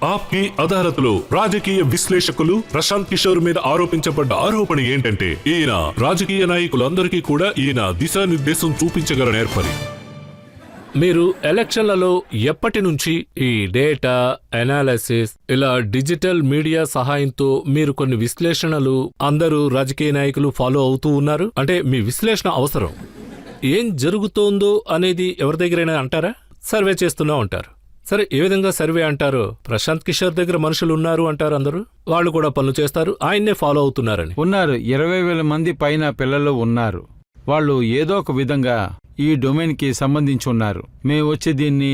ఆప్కి అదాలత్లో రాజకీయ విశ్లేషకులు ప్రశాంత్ కిషోర్ మీద ఆరోపించబడ్డ ఆరోపణ ఏంటంటే ఈయన రాజకీయ నాయకులందరికీ కూడా ఈయన దిశానిర్దేశం చూపించగల నేర్పరి. మీరు ఎలక్షన్లలో ఎప్పటి నుంచి ఈ డేటా అనాలిసిస్ ఇలా డిజిటల్ మీడియా సహాయంతో మీరు కొన్ని విశ్లేషణలు అందరూ రాజకీయ నాయకులు ఫాలో అవుతూ ఉన్నారు? అంటే మీ విశ్లేషణ అవసరం. ఏం జరుగుతోందో అనేది ఎవరి దగ్గరైనా అంటారా? సర్వే చేస్తున్నా ఉంటారు. సరే, ఏ విధంగా సర్వే అంటారో, ప్రశాంత్ కిషోర్ దగ్గర మనుషులు ఉన్నారు అంటారు అందరూ. వాళ్ళు కూడా పనులు చేస్తారు, ఆయన్నే ఫాలో అవుతున్నారని. ఉన్నారు. 20,000 మంది పైన పిల్లలు ఉన్నారు. వాళ్ళు ఏదో ఒక విధంగా ఈ డొమైన్కి సంబంధించి ఉన్నారు. మేము వచ్చి దీన్ని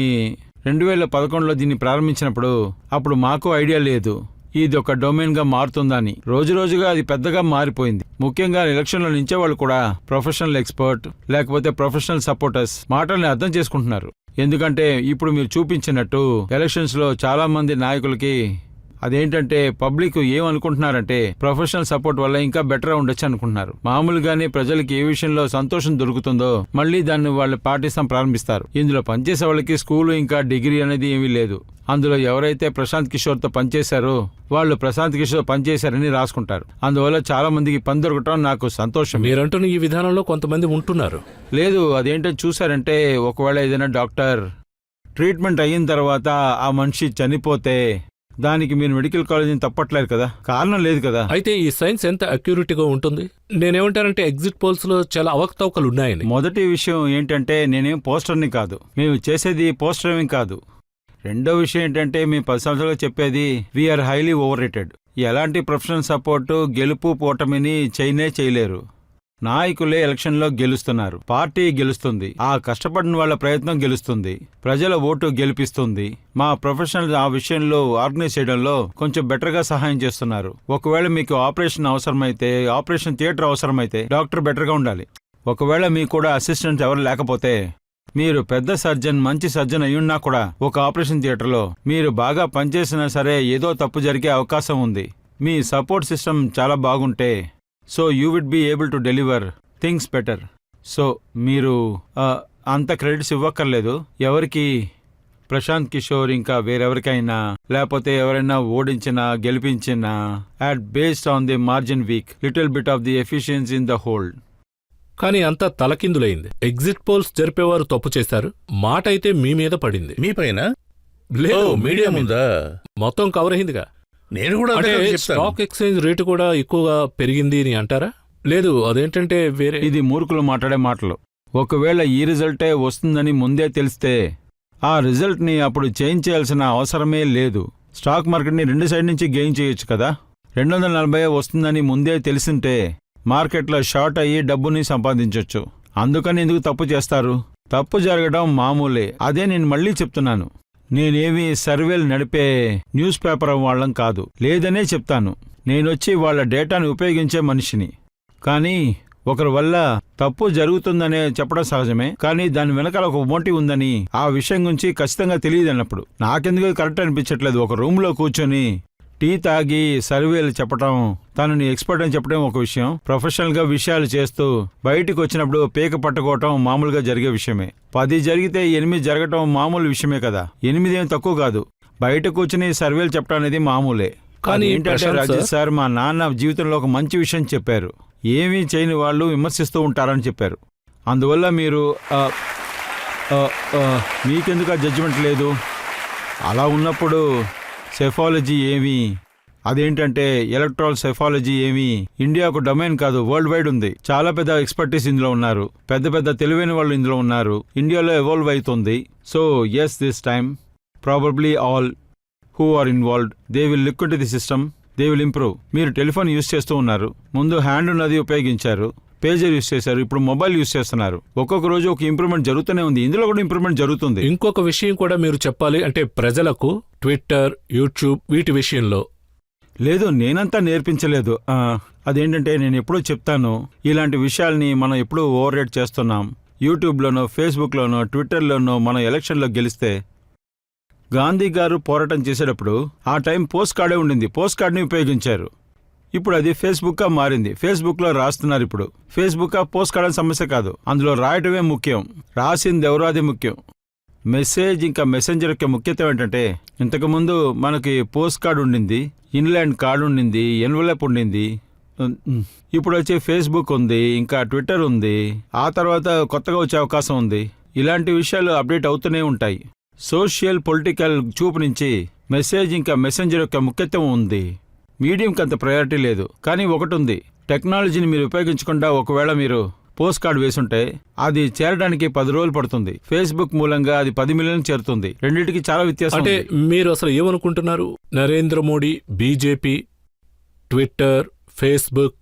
2011లో దీన్ని ప్రారంభించినప్పుడు అప్పుడు మాకు ఐడియా లేదు ఇది ఒక డొమైన్గా మారుతుందని. రోజుగా అది పెద్దగా మారిపోయింది. ముఖ్యంగా ఎలక్షన్లో నించే వాళ్ళు కూడా ప్రొఫెషనల్ ఎక్స్పర్ట్ లేకపోతే ప్రొఫెషనల్ సపోర్టర్స్ మాటల్ని అర్థం చేసుకుంటున్నారు. ఎందుకంటే ఇప్పుడు మీరు చూపించినట్టు ఎలక్షన్స్లో చాలా మంది నాయకులకి అదేంటంటే పబ్లిక్ ఏమనుకుంటున్నారంటే ప్రొఫెషనల్ సపోర్ట్ వల్ల ఇంకా బెటర్గా ఉండొచ్చు అనుకుంటున్నారు. మామూలుగానే ప్రజలకి ఏ విషయంలో సంతోషం దొరుకుతుందో మళ్ళీ దాన్ని వాళ్ళు పాటిస్తాం ప్రారంభిస్తారు. ఇందులో పనిచేసే వాళ్ళకి స్కూలు ఇంకా డిగ్రీ అనేది ఏమీ లేదు. అందులో ఎవరైతే ప్రశాంత్ కిషోర్తో పనిచేశారో వాళ్ళు ప్రశాంత్ కిషోర్ పనిచేశారని రాసుకుంటారు. అందువల్ల చాలా మందికి పని దొరకటం నాకు సంతోషం. మీరంటున్న ఈ విధానంలో కొంతమంది ఉంటున్నారు. లేదు, అదేంటో చూసారంటే ఒకవేళ ఏదైనా డాక్టర్ ట్రీట్మెంట్ అయిన తర్వాత ఆ మనిషి చనిపోతే దానికి మీరు మెడికల్ కాలేజీని తప్పట్లేదు కదా, కారణం లేదు కదా. అయితే ఈ సైన్స్ ఎంత అక్యూరేట్గా ఉంటుంది? నేనేమంటానంటే ఎగ్జిట్ పోల్స్ లో చాలా అవకతవకలు ఉన్నాయని. మొదటి విషయం ఏంటంటే నేనేం పోస్టర్ని కాదు, మేము చేసేది పోస్టరింగ్ కాదు. రెండో విషయం ఏంటంటే మేము 10 సంవత్సరాలుగా చెప్పేది వీఆర్ హైలీ ఓవర్ రేటెడ్. ఎలాంటి ప్రొఫెషనల్ సపోర్టు గెలుపు పోటమిని చేయలేరు. నాయకులే ఎలక్షన్లో గెలుస్తున్నారు, పార్టీ గెలుస్తుంది, ఆ కష్టపడిన వాళ్ళ ప్రయత్నం గెలుస్తుంది, ప్రజల ఓటు గెలిపిస్తుంది. మా ప్రొఫెషనల్ ఆ విషయంలో ఆర్గనైజ్ చేయడంలో కొంచెం బెటర్గా సహాయం చేస్తున్నారు. ఒకవేళ మీకు ఆపరేషన్ అవసరమైతే, ఆపరేషన్ థియేటర్ అవసరమైతే డాక్టర్ బెటర్గా ఉండాలి. ఒకవేళ మీకు కూడా అసిస్టెంట్ ఎవరు లేకపోతే, మీరు పెద్ద సర్జన్, మంచి సర్జన్ అయ్యున్నా కూడా ఒక ఆపరేషన్ థియేటర్లో మీరు బాగా పనిచేసినా సరే ఏదో తప్పు జరిగే అవకాశం ఉంది. మీ సపోర్ట్ సిస్టమ్ చాలా బాగుంటే so you would be able to deliver things better. So మీరు అంత క్రెడిట్స్ ఇవ్వక్కర్లేదు ఎవరికి, ప్రశాంత్ కిషోర్ ఇంకా వేరెవరికైనా, లేకపోతే ఎవరైనా ఓడించినా గెలిపించినా at based on the margin weak little bit of the efficiency in the whole. కానీ అంతా తలకిందులైంది. ఎగ్జిట్ పోల్స్ జరిపేవారు తప్పు చేశారు, మాట అయితే మీ మీద పడింది. మీ పైన లేదు, మీడియా ముందా మొత్తం కవర్ అయిందిగా. నేను కూడా స్టాక్ ఎక్స్చేంజ్ రేటు కూడా ఎక్కువగా పెరిగింది అని అంటారా? లేదు, అదేంటంటే వేరే. ఇది మూర్ఖులు మాట్లాడే మాటలు. ఒకవేళ ఈ రిజల్టే వస్తుందని ముందే తెలిస్తే ఆ రిజల్ట్ని అప్పుడు చేంజ్ చేయాల్సిన అవసరమే లేదు. స్టాక్ మార్కెట్ని 2 సైడ్ నుంచి గెయిన్ చేయొచ్చు కదా. 240 వస్తుందని ముందే తెలిసింటే మార్కెట్లో షార్ట్ అయ్యి డబ్బుని సంపాదించొచ్చు. అందుకని ఎందుకు తప్పు చేస్తారు? తప్పు జరగడం మామూలే. అదే నేను మళ్ళీ చెప్తున్నాను, నేనేమీ సర్వేలు నడిపే న్యూస్ పేపర్ వాళ్ళం కాదు, లేదనే చెప్తాను. నేనొచ్చి వాళ్ళ డేటాను ఉపయోగించే మనిషిని. కానీ ఒకరి వల్ల తప్పు జరుగుతుందనే చెప్పడం సహజమే, కానీ దాని వెనకాల ఒక మోటివ్ ఉందని ఆ విషయం గురించి ఖచ్చితంగా తెలియదన్నప్పుడు నాకెందుకు కరెక్ట్ అనిపించట్లేదు. ఒక రూమ్లో కూర్చొని టీ తాగి సర్వేలు చెప్పడం, తనని ఎక్స్పర్ట్ అని చెప్పడం ఒక విషయం. ప్రొఫెషనల్గా విషయాలు చేస్తూ బయటికి వచ్చినప్పుడు పీక పట్టుకోవటం మామూలుగా జరిగే విషయమే. 10 జరిగితే 8 జరగటం మామూలు విషయమే కదా. 8 ఏం తక్కువ కాదు. బయట కూర్చుని సర్వేలు చెప్పడం అనేది మామూలే. కానీ ఏంటంటే రాజేష్ సార్, మా నాన్న జీవితంలో ఒక మంచి విషయం చెప్పారు. ఏమీ చేయని వాళ్ళు విమర్శిస్తూ ఉంటారని చెప్పారు. అందువల్ల మీరు మీకెందుకు ఆ జడ్జిమెంట్ లేదు? అలా ఉన్నప్పుడు సెఫాలజీ ఏమి, అదేంటంటే ఎలక్ట్రాల్ సెఫాలజీ ఏమి ఇండియాకు డొమైన్ కాదు, వరల్డ్ వైడ్ ఉంది. చాలా పెద్ద ఎక్స్పర్టీస్ ఇందులో ఉన్నారు, పెద్ద తెలివైన వాళ్ళు ఇందులో ఉన్నారు. ఇండియాలో ఎవాల్వ్ అవుతుంది. So yes, this time probably all who are involved they will look into the system, they will improve. మీరు టెలిఫోన్ యూజ్ చేస్తూ ఉన్నారు, ముందు హ్యాండ్ ఉన్నది ఉపయోగించారు, పేజర్ యూజ్ చేశారు, ఇప్పుడు మొబైల్ యూజ్ చేస్తున్నారు. ఒక్కొక్క రోజు ఒక ఇంప్రూవ్మెంట్ జరుగుతూనే ఉంది. ఇందులో కూడా ఇంప్రూవ్మెంట్ జరుగుతుంది. ఇంకొక విషయం కూడా మీరు చెప్పాలి అంటే ప్రజలకు, ట్విట్టర్, యూట్యూబ్ వీటి విషయంలో. లేదు, నేనంతా నేర్పించలేదు. అదేంటంటే నేను ఎప్పుడూ చెప్తాను, ఇలాంటి విషయాల్ని మనం ఎప్పుడూ ఓవర్ రేట్ చేస్తున్నాం. యూట్యూబ్లోనో, ఫేస్బుక్లోనో, ట్విట్టర్లోనో మనం ఎలక్షన్లో గెలిస్తే, గాంధీ గారు పోరాటం చేసేటప్పుడు ఆ టైం పోస్ట్ కార్డే ఉండింది, పోస్ట్ కార్డ్ని ఉపయోగించారు. ఇప్పుడు అది ఫేస్బుక్గా మారింది, ఫేస్బుక్లో రాస్తున్నారు. ఇప్పుడు ఫేస్బుక్ పోస్ట్ కార్డ్ సమస్య కాదు, అందులో రాయటమే ముఖ్యం, రాసింది ఎవరో అది ముఖ్యం. మెసేజ్ ఇంకా మెసెంజర్ యొక్క ముఖ్యత్వం ఏంటంటే, ఇంతకుముందు మనకి పోస్ట్ కార్డ్ ఉండింది, ఇన్లాండ్ కార్డ్ ఉండింది, ఎన్వలప్ ఉండింది. ఇప్పుడు వచ్చే ఫేస్బుక్ ఉంది, ఇంకా ట్విట్టర్ ఉంది, ఆ తర్వాత కొత్తగా వచ్చే అవకాశం ఉంది. ఇలాంటి విషయాలు అప్డేట్ అవుతూనే ఉంటాయి. సోషల్ పొలిటికల్ చూపు నుంచి మెసేజ్ ఇంకా మెసెంజర్ యొక్క ముఖ్యత్వం ఉంది. మీడియంకి అంత ప్రయారిటీ లేదు. కానీ ఒకటి ఉంది, టెక్నాలజీని మీరు ఉపయోగించకుండా ఒకవేళ మీరు పోస్ట్ కార్డ్ వేసుంటే అది చేరడానికి 10 రోజులు పడుతుంది. ఫేస్బుక్ మూలంగా అది 10 మిలియన్ చేరుతుంది. రెండింటికి చాలా వ్యత్యాసం అంటే ఉంది. మీరు అసలు ఏమనుకుంటున్నారు? Narendra Modi BJP Twitter, Facebook,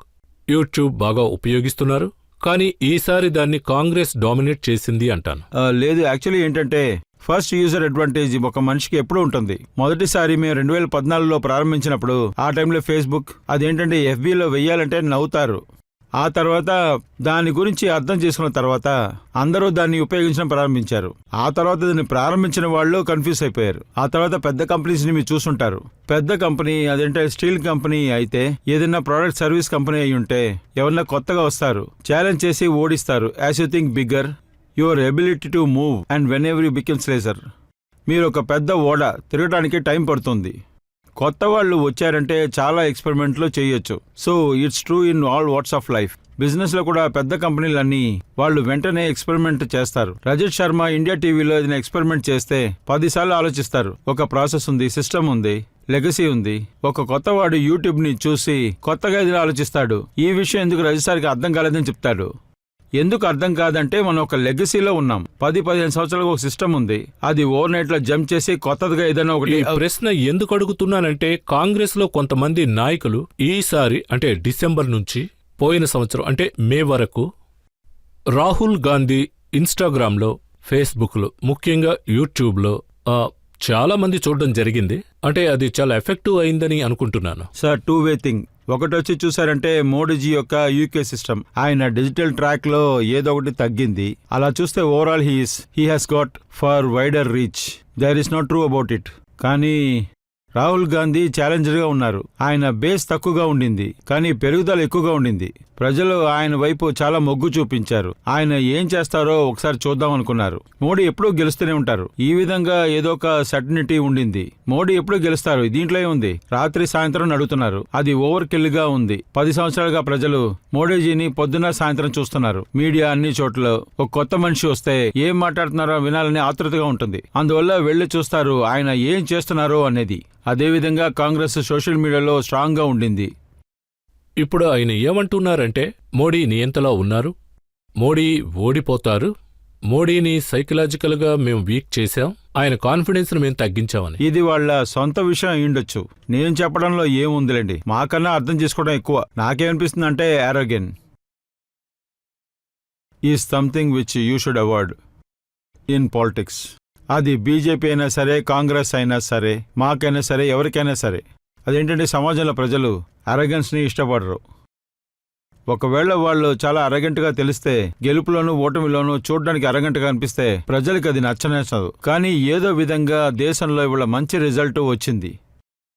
YouTube బాగా ఉపయోగిస్తున్నారు, కానీ ఈసారి దాన్ని కాంగ్రెస్ డామినేట్ చేసింది అంటాను. లేదు, యాక్చువల్లీ ఏంటంటే ఫస్ట్ యూజర్ అడ్వాంటేజ్ ఒక మనిషికి ఎప్పుడూ ఉంటుంది. మొదటిసారి మేము 2014లో ప్రారంభించినప్పుడు ఆ టైంలో ఫేస్బుక్ అదేంటంటే FBలో వెయ్యాలంటే నవ్వుతారు. ఆ తర్వాత దాని గురించి అర్థం చేసుకున్న తర్వాత అందరూ దాన్ని ఉపయోగించడం ప్రారంభించారు. ఆ తర్వాత దాన్ని ప్రారంభించిన వాళ్ళు కన్ఫ్యూజ్ అయిపోయారు. ఆ తర్వాత పెద్ద కంపెనీస్ని మీరు చూసుంటారు. పెద్ద కంపెనీ అదేంటే స్టీల్ కంపెనీ అయితే, ఏదైనా ప్రోడక్ట్ సర్వీస్ కంపెనీ అయి ఉంటే ఎవరన్నా కొత్తగా వస్తారు, ఛాలెంజ్ చేసి ఓడిస్తారు. As you think bigger, your ability to move and whenever you becomes laser. మీరు ఒక పెద్ద ఓడ తిరగడానికి టైం పడుతుంది. కొత్త వాళ్ళు వచ్చారంటే చాలా ఎక్స్పెరిమెంట్లు చేయొచ్చు. So it's true in all walks of life. బిజినెస్లో కూడా పెద్ద కంపెనీలన్నీ వాళ్ళు వెంటనే ఎక్స్పెరిమెంట్ చేస్తారు. రజత్ శర్మ ఇండియా టీవీలో ఏదైనా ఎక్స్పెరిమెంట్ చేస్తే 10 సార్లు ఆలోచిస్తారు. ఒక ప్రాసెస్ ఉంది, సిస్టమ్ ఉంది, లెగసీ ఉంది. ఒక కొత్తవాడు యూట్యూబ్ని చూసి కొత్తగా ఏదైనా ఆలోచిస్తాడు. ఈ విషయం ఎందుకు రజత్ సార్కి అర్థం కాలేదని చెప్తాడు. ఎందుకు అర్థం కాదంటే మనం ఒక లెగసీలో ఉన్నాం. 10-15 సంవత్సరాలకు ఒక సిస్టమ్ ఉంది. అది ఓవర్ నైట్ లో జంప్ చేసి కొత్తగా ఏదైనా ఒకటి. ఈ ప్రశ్న ఎందుకు అడుగుతున్నానంటే, కాంగ్రెస్ లో కొంతమంది నాయకులు ఈసారి అంటే డిసెంబర్ నుంచి పోయిన సంవత్సరం అంటే మే వరకు రాహుల్ గాంధీ ఇన్స్టాగ్రామ్లో, ఫేస్బుక్లో, ముఖ్యంగా యూట్యూబ్లో చాలా మంది చూడడం జరిగింది. అంటే అది చాలా ఎఫెక్టివ్ అయిందని అనుకుంటున్నాను. Sir, two way thing. ఒకటి వచ్చి చూసారంటే మోడీజీ యొక్క యూకే సిస్టమ్, ఆయన డిజిటల్ ట్రాక్ లో ఏదో ఒకటి తగ్గింది. అలా చూస్తే overall he has got far wider reach. There is not true about it. కానీ రాహుల్ గాంధీ ఛాలెంజర్గా ఉన్నారు. ఆయన బేస్ తక్కువగా ఉండింది, కానీ పెరుగుదల ఎక్కువగా ఉండింది. ప్రజలు ఆయన వైపు చాలా మొగ్గు చూపించారు. ఆయన ఏం చేస్తారో ఒకసారి చూద్దాం అనుకున్నారు. మోడీ ఎప్పుడూ గెలుస్తూనే ఉంటారు. ఈ విధంగా ఏదో ఒక సర్టనిటీ ఉండింది. మోడీ ఎప్పుడూ గెలుస్తారు, దీంట్లో ఉంది. రాత్రి సాయంత్రం నడుతున్నారు. అది ఓవర్ కిల్ గా ఉంది. 10 సంవత్సరాలుగా ప్రజలు మోడీజీని పొద్దున సాయంత్రం చూస్తున్నారు. మీడియా అన్ని చోట్ల ఒక కొత్త మనిషి వస్తే ఏం మాట్లాడుతున్నారో వినాలని ఆతృతగా ఉంటుంది. అందువల్ల వెళ్లి చూస్తారు ఆయన ఏం చేస్తున్నారో అనేది. అదేవిధంగా కాంగ్రెస్ సోషల్ మీడియాలో స్ట్రాంగ్ గా ఉండింది. ఇప్పుడు ఆయన ఏమంటున్నారంటే, మోడీ నియంతలో ఉన్నారు, మోడీ ఓడిపోతారు, మోడీని సైకలాజికల్గా మేము వీక్ చేశాం, ఆయన కాన్ఫిడెన్స్ ను మేము తగ్గించామని. ఇది వాళ్ళ సొంత విషయం అయ్యుండొచ్చు. నేను చెప్పడంలో ఏముందిలేండి, మాకన్నా అర్థం చేసుకోవడం ఎక్కువ. నాకేమనిపిస్తుంది అంటే arrogance is something which you should avoid in politics. అది బీజేపీ అయినా సరే, కాంగ్రెస్ అయినా సరే, మాకైనా సరే, ఎవరికైనా సరే. అదేంటంటే సమాజంలో ప్రజలు అరగెన్స్ని ఇష్టపడరు. ఒకవేళ వాళ్ళు చాలా అరగెంట్గా తెలిస్తే, గెలుపులోనూ ఓటమిలోనూ చూడడానికి అరగెంట్గా అనిపిస్తే ప్రజలకు అది నచ్చనేసదు. కానీ ఏదో విధంగా దేశంలో ఇవాళ మంచి రిజల్ట్ వచ్చింది.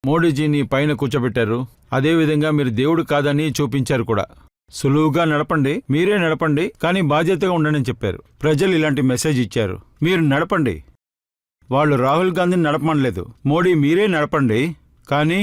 మోడీజీని పైన కూర్చోబెట్టారు. అదేవిధంగా మీరు దేవుడు కాదని చూపించారు కూడా. సులువుగా నడపండి, మీరే నడపండి, కానీ బాధ్యతగా ఉండండి అని చెప్పారు. ప్రజలు ఇలాంటి మెసేజ్ ఇచ్చారు, మీరు నడపండి. వాళ్ళు రాహుల్ గాంధీని నడపమనలేదు, మోడీ మీరే నడపండి, కానీ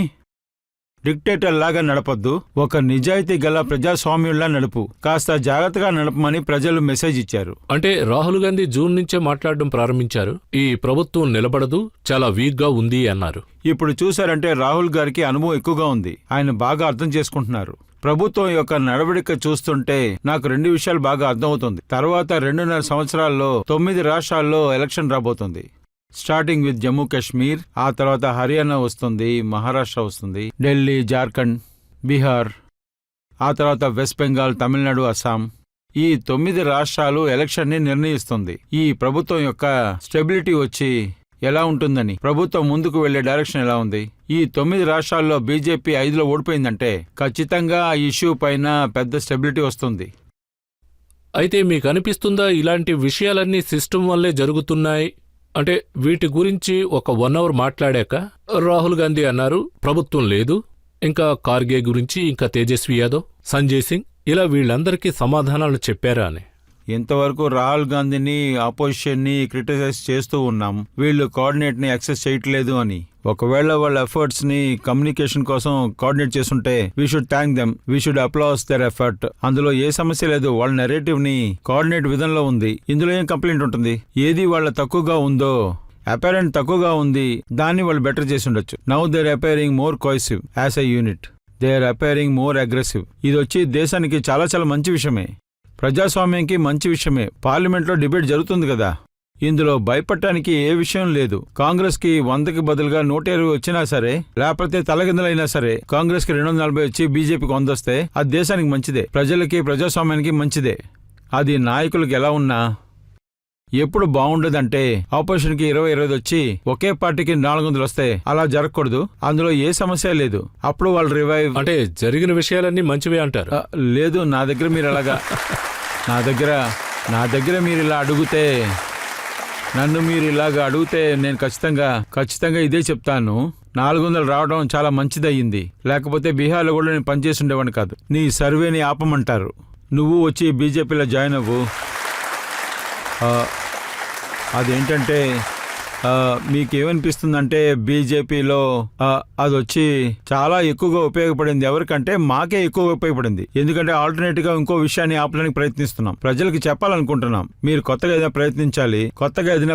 డిక్టేటర్ లాగా నడపొద్దు, ఒక నిజాయితీ గల ప్రజాస్వామ్యంలా నడుపు, కాస్త జాగ్రత్తగా నడపమని ప్రజలు మెసేజ్ ఇచ్చారు. అంటే రాహుల్ గాంధీ జూన్ నుంచే మాట్లాడడం ప్రారంభించారు. ఈ ప్రభుత్వం నిలబడదు, చాలా వీక్ గా ఉంది అన్నారు. ఇప్పుడు చూశారంటే రాహుల్ గారికి అనుభవం ఎక్కువగా ఉంది. ఆయన బాగా అర్థం చేసుకుంటున్నారు. ప్రభుత్వం యొక్క నడవడిక చూస్తుంటే నాకు 2 విషయాలు బాగా అర్థమవుతుంది. తర్వాత 2.5 సంవత్సరాల్లో 9 రాష్ట్రాల్లో ఎలక్షన్ రాబోతుంది. స్టార్టింగ్ విత్ జమ్మూ కాశ్మీర్, ఆ తర్వాత హర్యానా వస్తుంది, మహారాష్ట్ర వస్తుంది, ఢిల్లీ, జార్ఖండ్, బీహార్, ఆ తర్వాత వెస్ట్ బెంగాల్, తమిళనాడు, అస్సాం. ఈ 9 రాష్ట్రాలు ఎలక్షన్ని నిర్ణయిస్తుంది. ఈ ప్రభుత్వం యొక్క స్టెబిలిటీ వచ్చి ఎలా ఉంటుందని, ప్రభుత్వం ముందుకు వెళ్లే డైరెక్షన్ ఎలా ఉంది. ఈ 9 రాష్ట్రాల్లో బీజేపీ 5లో ఓడిపోయిందంటే ఖచ్చితంగా ఆ ఇష్యూ పైన పెద్ద స్టెబిలిటీ వస్తుంది. అయితే మీకు అనిపిస్తుందా ఇలాంటి విషయాలన్నీ సిస్టమ్ వల్లే జరుగుతున్నాయి? అంటే వీటి గురించి ఒక 1 అవర్ మాట్లాడాక రాహుల్ గాంధీ అన్నారు ప్రభుత్వం లేదు, ఇంకా కార్గే గురించి, ఇంకా తేజస్వి యాదవ్, సంజయ్ సింగ్, ఇలా వీళ్ళందరికీ సమాధానాలు చెప్పారా అని. ఇంతవరకు రాహుల్ గాంధీని ఆపోజిషన్ని క్రిటిసైజ్ చేస్తూ ఉన్నాం, వీళ్ళు కోఆర్డినేట్ని యాక్సెస్ చేయట్లేదు అని. ఒకవేళ వాళ్ళ ఎఫర్ట్స్ ని కమ్యూనికేషన్ కోసం కోఆర్డినేట్ చేస్తుంటే we should thank them, we should applaud their effort. అందులో ఏ సమస్య లేదు, వాళ్ళ నెరేటివ్ ని కోఆర్డినేట్ విధంలో ఉంది. ఇందులో ఏం కంప్లైంట్ ఉంటుంది? ఏది వాళ్ళ తక్కువగా ఉందో, అపరెంట్ తక్కువగా ఉంది, దాన్ని వాళ్ళు బెటర్ చేసి ఉండొచ్చు. Now they are aspiring more cohesive as a unit, they are aspiring more aggressive. ఇది వచ్చి దేశానికి చాలా చాలా మంచి విషయమే, ప్రజాస్వామ్యంకి మంచి విషయమే. పార్లమెంట్లో డిబేట్ జరుగుతుంది కదా, ఇందులో భయపడటానికి ఏ విషయం లేదు. కాంగ్రెస్ కి 100కి బదులుగా 120 వచ్చినా సరే, లేకపోతే తలకిందులైనా సరే, కాంగ్రెస్ కి 240 వచ్చి బీజేపీకి 100 వస్తే అది దేశానికి మంచిదే, ప్రజలకి ప్రజాస్వామ్యానికి మంచిదే. అది నాయకులకు ఎలా ఉన్నా ఎప్పుడు బాగుండదంటే ఆపోజిషన్ కి 20-25 వచ్చి ఒకే పార్టీకి 400 వస్తే అలా జరగకూడదు. అందులో ఏ సమస్య లేదు. అప్పుడు వాళ్ళు రివైవ్. అంటే జరిగిన విషయాలన్నీ మంచివే అంటారు? లేదు, నా దగ్గర మీరు అలాగా నా దగ్గర మీరు ఇలా అడిగితే, నన్ను మీరు ఇలాగ అడిగితే నేను ఖచ్చితంగా ఇదే చెప్తాను. 400 రావడం చాలా మంచిదయ్యింది, లేకపోతే బీహార్లో కూడా నేను పనిచేసి ఉండేవాడిని కాదు. నీ సర్వేని ఆపమంటారు, నువ్వు వచ్చి బీజేపీలో జాయిన్ అవ్వు. అదేంటంటే మీకేమనిపిస్తుందంటే బీజేపీలో అది వచ్చి చాలా ఎక్కువగా ఉపయోగపడింది. ఎవరికంటే మాకే ఎక్కువగా ఉపయోగపడింది. ఎందుకంటే ఆల్టర్నేటివ్ గా ఇంకో విషయాన్ని ఆపడానికి ప్రయత్నిస్తున్నాం, ప్రజలకు చెప్పాలనుకుంటున్నాం, మీరు కొత్తగా ఏదైనా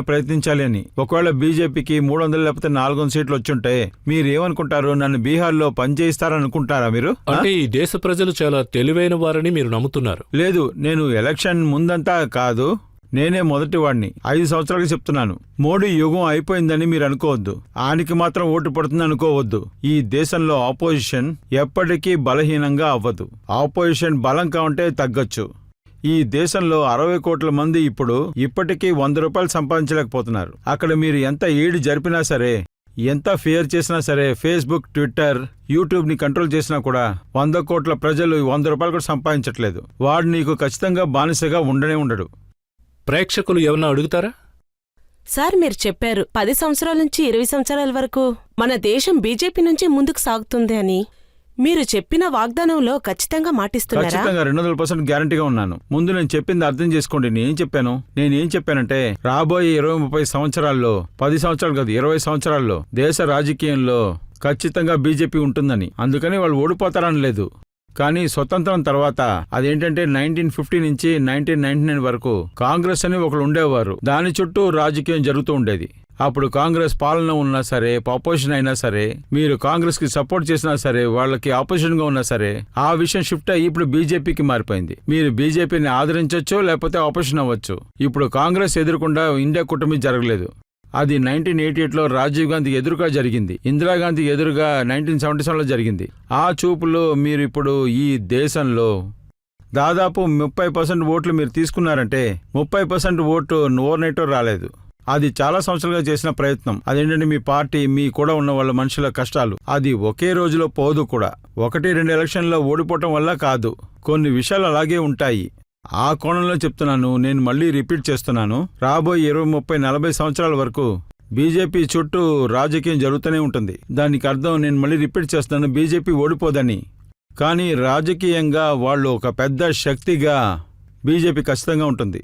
ప్రయత్నించాలి అని. ఒకవేళ బీజేపీకి 300 లేకపోతే 400 సీట్లు వచ్చుంటే మీరు ఏమనుకుంటారు? నన్ను బీహార్లో పనిచేయిస్తారనుకుంటారా మీరు? అంటే ఈ దేశ ప్రజలు చాలా తెలివైన వారని మీరు నమ్ముతున్నారు? లేదు, నేను ఎలక్షన్ ముందంతా కాదు, నేనే మొదటి వాడిని. 5 సంవత్సరాలుగా చెప్తున్నాను, మోడీ యుగం అయిపోయిందని మీరు అనుకోవద్దు, ఆయనకి మాత్రం ఓటు పడుతుంది అనుకోవద్దు. ఈ దేశంలో ఆపోజిషన్ ఎప్పటికీ బలహీనంగా అవ్వదు. ఆపోజిషన్ బలంగా ఉంటే తగ్గొచ్చు. ఈ దేశంలో 60 కోట్ల మంది ఇప్పటికీ 100 రూపాయలు సంపాదించలేకపోతున్నారు. అక్కడ మీరు ఎంత ఈడు జరిపినా సరే, ఎంత ఫేర్ చేసినా సరే, ఫేస్బుక్, ట్విట్టర్, యూట్యూబ్ ని కంట్రోల్ చేసినా కూడా 100 కోట్ల ప్రజలు 100 రూపాయలు కూడా సంపాదించట్లేదు. వాడు నీకు ఖచ్చితంగా బానిసగా ఉండడు. ప్రేక్షకులు ఏమన్నా అడుగుతారా? సార్, మీరు చెప్పారు 10 సంవత్సరాల నుంచి 20 సంవత్సరాల వరకు మన దేశం బీజేపీ నుంచి ముందుకు సాగుతుంది అని. మీరు చెప్పిన వాగ్దానంలో ఖచ్చితంగా మాటిస్తున్నారా? ఖచ్చితంగా 200% గ్యారంటీగా ఉన్నాను. ముందు నేను చెప్పింది అర్థం చేసుకోండి. నేనేం చెప్పానంటే రాబోయే 20-30 సంవత్సరాల్లో, 10 సంవత్సరాలు కాదు 20 సంవత్సరాల్లో దేశ రాజకీయంలో ఖచ్చితంగా బీజేపీ ఉంటుందని. అందుకని వాళ్ళు ఓడిపోతారని లేదు. కానీ స్వతంత్రం తర్వాత అదేంటంటే 1950 నుంచి 1999 వరకు కాంగ్రెస్ అని ఒకరు ఉండేవారు. దాని చుట్టూ రాజకీయం జరుగుతూ ఉండేది. అప్పుడు కాంగ్రెస్ పాలన ఉన్నా సరే, ఆపోజిషన్ అయినా సరే, మీరు కాంగ్రెస్ కి సపోర్ట్ చేసినా సరే, వాళ్ళకి ఆపోజిషన్ గా ఉన్నా సరే, ఆ విషయం షిఫ్ట్ అయ్యి ఇప్పుడు బీజేపీకి మారిపోయింది. మీరు బీజేపీని ఆదరించవచ్చు, లేకపోతే ఆపోజిషన్ అవ్వచ్చు. ఇప్పుడు కాంగ్రెస్ ఎదుర్కొండా ఇండియా కూటమి జరగలేదు. అది 1988లో రాజీవ్ గాంధీ ఎదురుగా జరిగింది, ఇందిరాగాంధీ ఎదురుగా 1977లో జరిగింది. ఆ చూపులో మీరు ఇప్పుడు ఈ దేశంలో దాదాపు 30% ఓట్లు మీరు తీసుకున్నారంటే 30% ఓటు ఓవర్నైట్ రాలేదు. అది చాలా సంవత్సరాలుగా చేసిన ప్రయత్నం. అదేంటంటే మీ పార్టీ, మీ కూడా ఉన్న వాళ్ళ మనుషుల కష్టాలు. అది ఒకే రోజులో పోదు కూడా. 1-2 ఎలక్షన్లో ఓడిపోవటం వల్ల కాదు, కొన్ని విషయాలు అలాగే ఉంటాయి. ఆ కోణంలో చెప్తున్నాను. నేను మళ్ళీ రిపీట్ చేస్తున్నాను, రాబోయే 20-30-40 సంవత్సరాల వరకు బీజేపీ చుట్టూ రాజకీయం జరుగుతూనే ఉంటుంది. దానికి అర్థం, నేను మళ్ళీ రిపీట్ చేస్తున్నాను, బీజేపీ ఓడిపోదని. కానీ రాజకీయంగా వాళ్ళు ఒక పెద్ద శక్తిగా బీజేపీ ఖచ్చితంగా ఉంటుంది.